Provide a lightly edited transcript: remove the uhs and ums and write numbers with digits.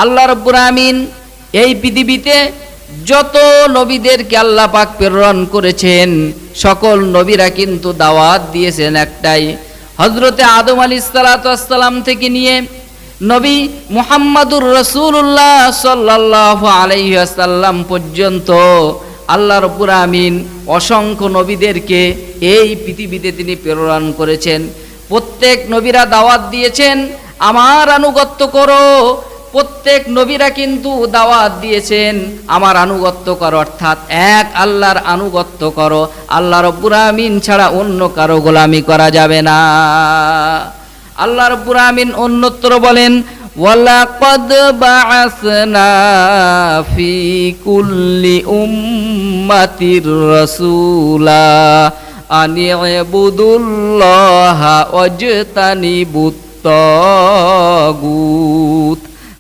আল্লাহ রাব্বুল আমিন এই পৃথিবীতে যত নবীদেরকে আল্লাহ পাক প্রেরণ করেছেন সকল নবীরা কিন্তু দাওয়াত দিয়েছেন একটাই, হযরতে আদম আলাইহিস সালাম থেকে নিয়ে নবী মুহাম্মাদুর রাসূলুল্লাহ সাল্লাল্লাহু আলাইহি ওয়াসাল্লাম পর্যন্ত আল্লাহ রাব্বুল আমিন অসংখ্য নবীদেরকে এই পৃথিবীতে তিনি প্রেরণ করেছেন। প্রত্যেক নবীরা দাওয়াত দিয়েছেন আমার আনুগত্য করো, প্রত্যেক নবীরা কিন্তু দাওয়াত দিয়েছেন আমার আনুগত্য করো, অর্থাৎ এক আল্লাহর আনুগত্য করো, আল্লাহ রাব্বুল আমিন ছাড়া অন্য কারো গোলামি করা যাবে না। আল্লাহ রাব্বুল আমিন অন্যত্র বলেন ওয়ালাকাদ বাআসনা ফি কুল্লি উম্মাতির রাসূলা আনি ইবুদুল্লাহা ওয়াজতানিবুত তাগুত।